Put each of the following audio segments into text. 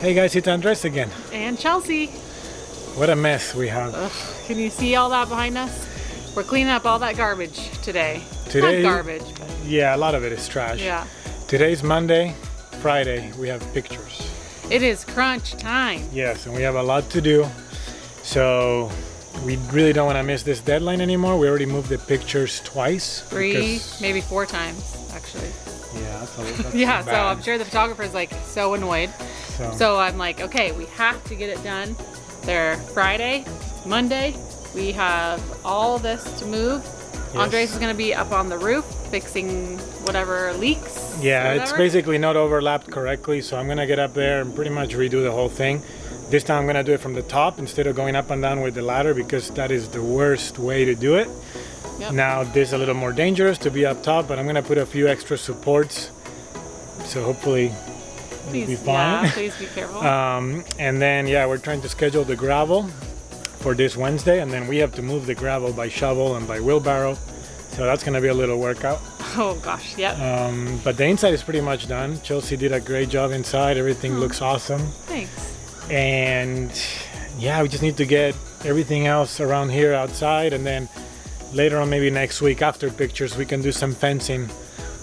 Hey guys, it's Andres again. And Chelsea. What a mess we have. Ugh, can you see all that behind us? We're cleaning up all that garbage today. Today, not garbage, but yeah, a lot of it is trash. yeah. Today's Monday, Friday, we have pictures. It is crunch time. Yes, and we have a lot to do. So we really don't want to miss this deadline anymore. We already moved the pictures twice. Three, maybe 4 times, actually. Yeah, that's Yeah, so bad. I'm sure the photographer is like so annoyed. So I'm like, okay, we have to get it done. They're Friday, Monday. We have all this to move. Yes. Andres is going to be up on the roof fixing whatever leaks. Yeah, or it's whatever. basically not overlapped correctly, so I'm gonna get up there and pretty much redo the whole thing. This time I'm gonna do it from the top instead of going up and down with the ladder, because that is the worst way to do it. Yep. Now this is a little more dangerous to be up top, but I'm gonna put a few extra supports, so hopefully it'll be fine. Yeah, please be careful. And then yeah, we're trying to schedule the gravel for this Wednesday, and then we have to move the gravel by shovel and by wheelbarrow, so that's gonna be a little workout. Oh gosh, yep. But the inside is pretty much done. Chelsea did a great job inside. Everything looks awesome. Thanks. And yeah, we just need to get everything else around here outside, and then later on, maybe next week after pictures, we can do some fencing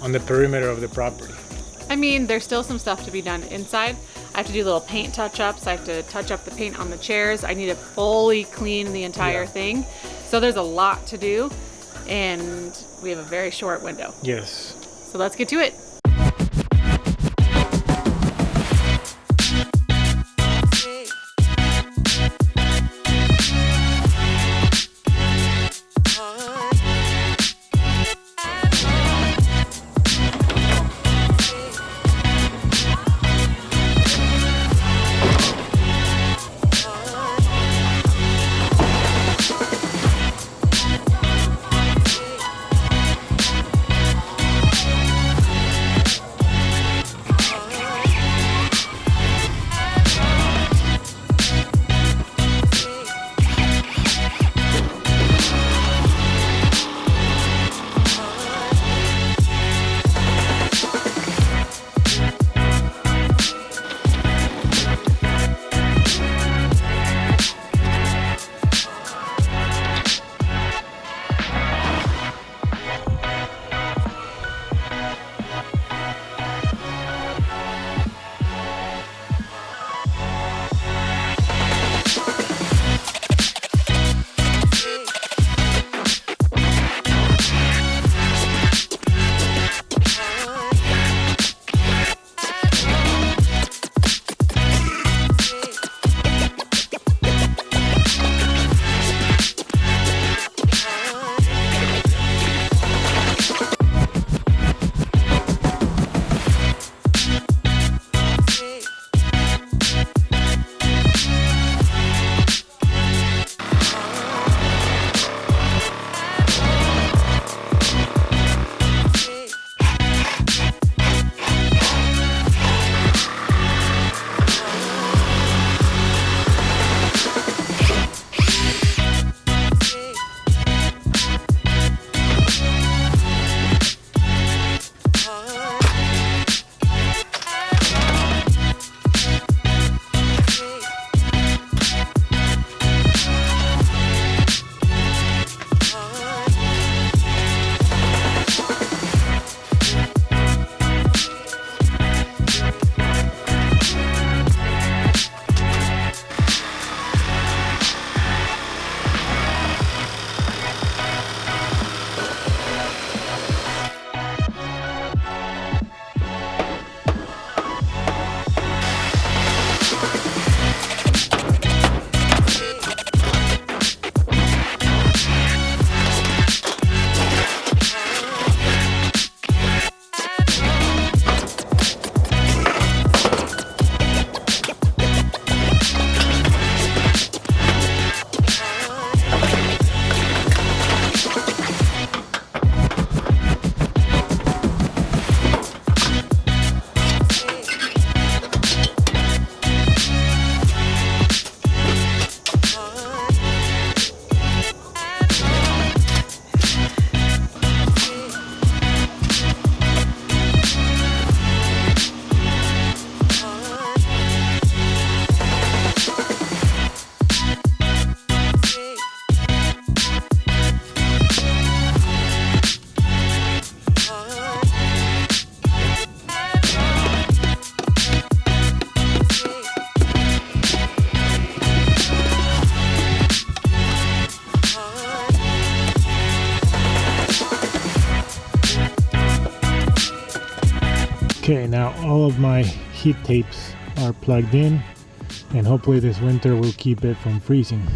on the perimeter of the property. I mean, there's still some stuff to be done inside. I have to do little paint touch-ups. I have to touch up the paint on the chairs. I need to fully clean the entire thing. So there's a lot to do, and we have a very short window. Yes. So let's get to it. Okay, now all of my heat tapes are plugged in, and hopefully this winter will keep it from freezing.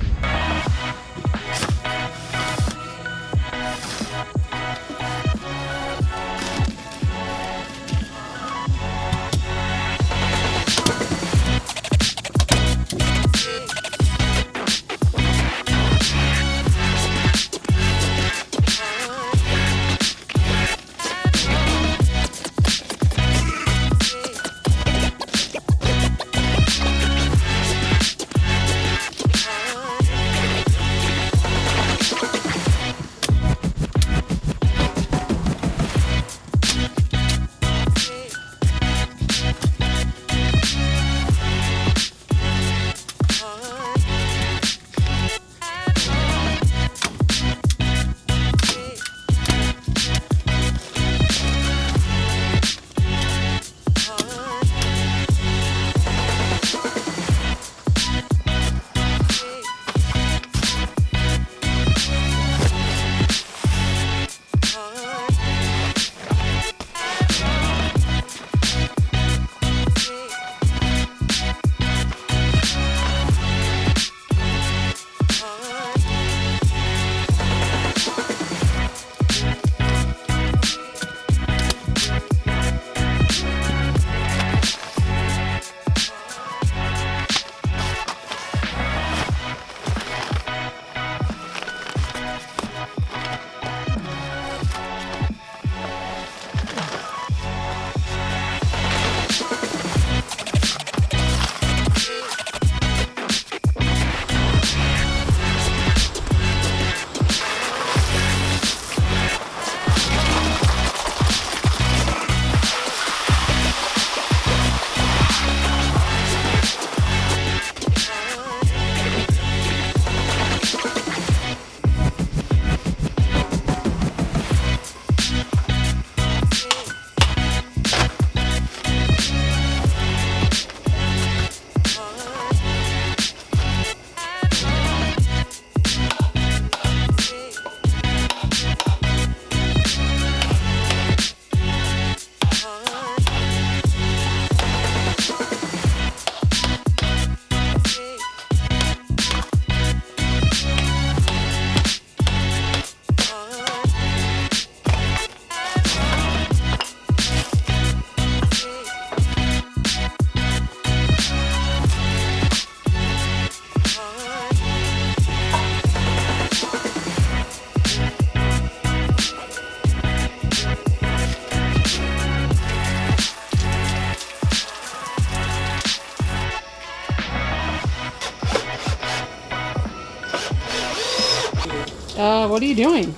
What are you doing?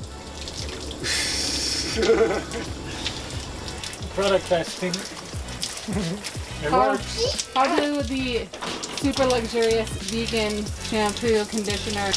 Product testing. It works. How do the super luxurious vegan shampoo conditioner?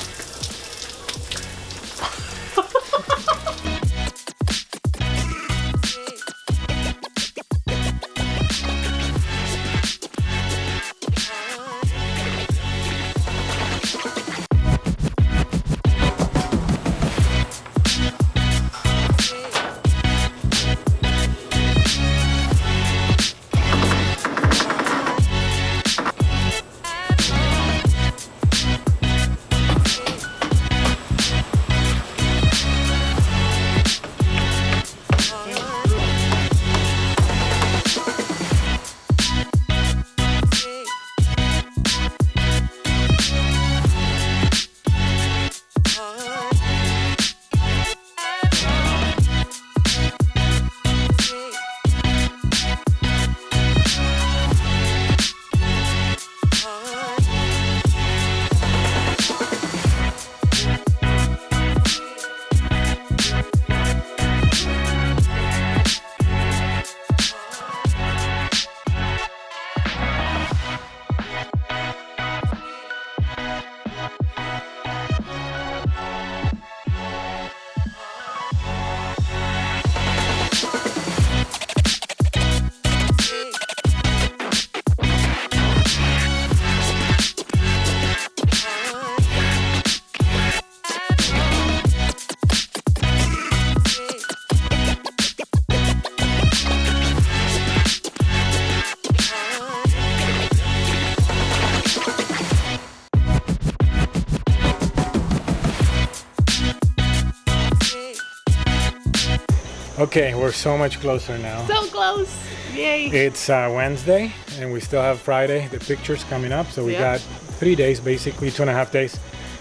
Okay, we're so much closer now. So close. Yay. It's Wednesday, and we still have Friday, the pictures coming up. So we Yep. got 3 days, basically 2.5 days.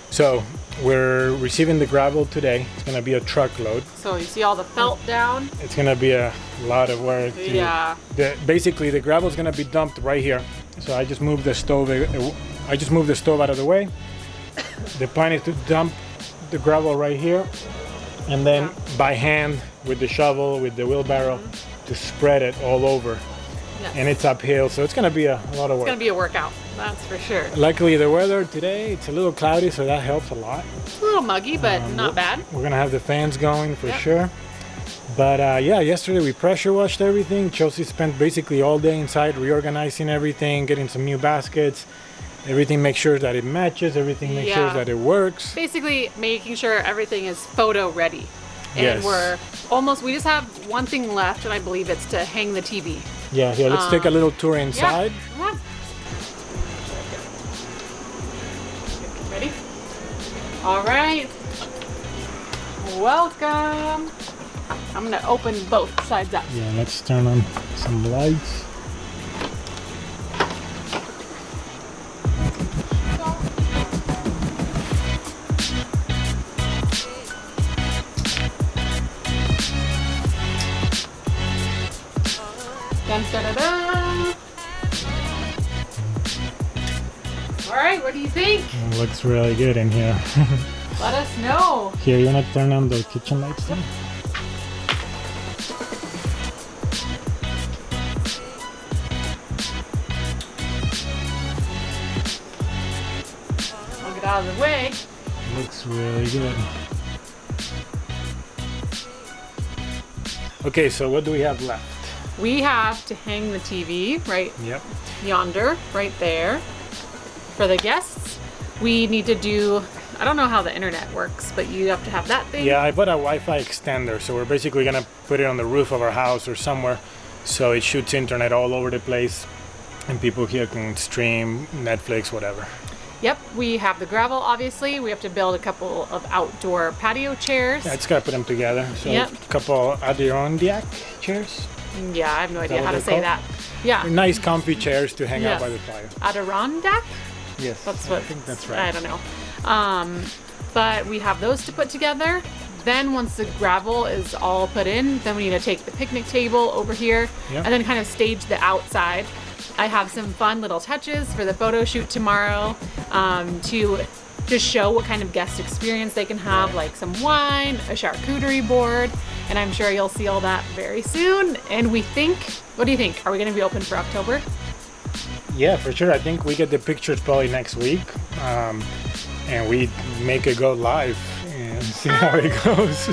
So we're receiving the gravel today. It's gonna be a truckload. So you see all the felt down? It's gonna be a lot of work. Yeah. Basically, the gravel is gonna be dumped right here. So I just moved the stove. I just moved the stove out of the way. The plan is to dump the gravel right here, and then by hand with the shovel, with the wheelbarrow, to spread it all over. Yes. And it's uphill, so it's gonna be a lot of work. It's gonna be a workout, that's for sure. Luckily, the weather today, it's a little cloudy, so that helps a lot. It's a little muggy, but not bad. We're gonna have the fans going for Yep. sure. But yeah, yesterday we pressure washed everything. Chelsea spent basically all day inside reorganizing everything, getting some new baskets. Everything makes sure that it matches, everything makes sure Yeah. that it works. Basically making sure everything is photo ready. And Yes. we're almost, we just have one thing left, and I believe it's to hang the TV. Yeah, here, let's take a little tour inside. Yeah. Come on. Ready? All right. Welcome. I'm gonna open both sides up. Yeah, let's turn on some lights. Dun, dun, dun, dun. All right, what do you think? It looks really good in here. Let us know. Here, you wanna turn on the kitchen lights then? I'll get out of the way. Looks really good. Okay, so what do we have left? We have to hang the TV right Yep. yonder, right there. For the guests, we need to do, I don't know how the internet works, but you have to have that thing. Yeah, I bought a Wi-Fi extender, so we're basically gonna put it on the roof of our house or somewhere, so it shoots internet all over the place, and people here can stream Netflix, whatever. Yep, we have the gravel, obviously. We have to build a couple of outdoor patio chairs. Yeah, I just gotta put them together. So Yep. a couple Adirondack chairs, Yeah, I have no idea what how to they're say called? that. Yeah, nice comfy chairs to hang Yes. out by the fire. Adirondack? Yes, That's what I think that's right. I don't know. But we have those to put together. Then once the gravel is all put in, then we need to take the picnic table over here Yep. and then kind of stage the outside. I have some fun little touches for the photo shoot tomorrow to just show what kind of guest experience they can have, Right. like some wine, a charcuterie board, and I'm sure you'll see all that very soon. And we think, what do you think? Are we going to be open for October? Yeah, for sure. I think we get the pictures probably next week, and we make it go live and see how it goes.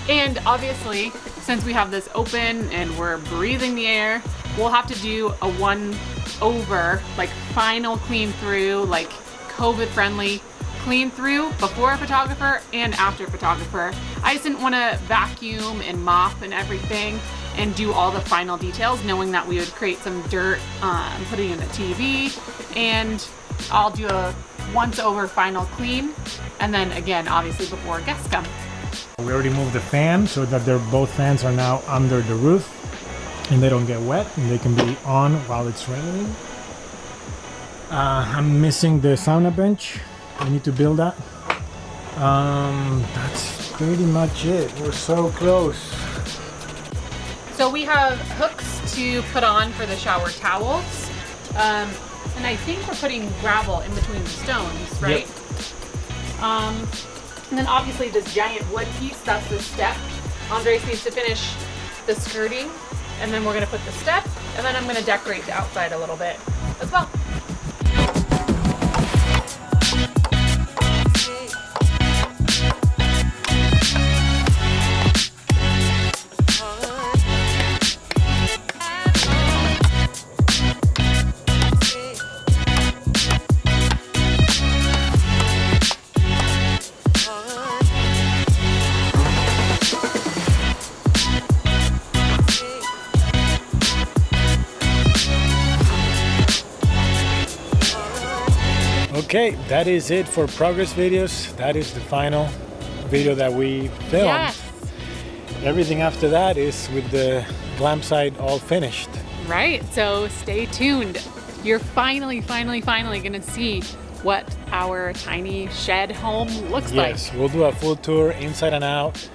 And obviously, since we have this open and we're breathing the air, we'll have to do a one over, like final clean through, like COVID friendly clean through before a photographer and after photographer. I just didn't want to vacuum and mop and everything and do all the final details, knowing that we would create some dirt putting in the TV. And I'll do a once over final clean, and then again, obviously before guests come. We already moved the fan so that both fans are now under the roof and they don't get wet and they can be on while it's raining. I'm missing the sauna bench. I need to build that. That's pretty much it. We're so close. So we have hooks to put on for the shower towels. And I think we're putting gravel in between the stones, right? And then obviously this giant wood piece, that's the step. Andres needs to finish the skirting, and then we're gonna put the step, and then I'm gonna decorate the outside a little bit as well. Okay, that is it for progress videos. That is the final video that we filmed. Yes. everything after that is with the glam side all finished. Right, so stay tuned. You're finally gonna see what our tiny shed home looks like. Yes, we'll do a full tour inside and out.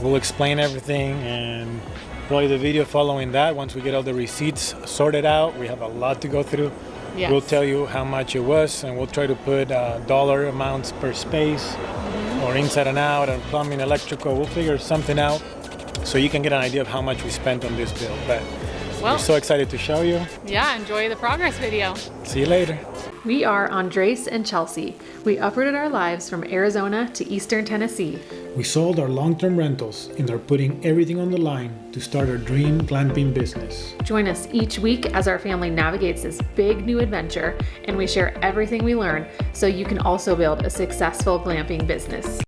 We'll explain everything, and probably the video following that, once we get all the receipts sorted out, we have a lot to go through. Yes. We'll tell you how much it was, and we'll try to put dollar amounts per space, or inside and out, and plumbing, electrical. We'll figure something out so you can get an idea of how much we spent on this build. But Well, we're so excited to show you. yeah, enjoy the progress video. See you later. We are Andres and Chelsea. We uprooted our lives from Arizona to Eastern Tennessee. We sold our long-term rentals and are putting everything on the line to start our dream glamping business. Join us each week as our family navigates this big new adventure, and we share everything we learn so you can also build a successful glamping business.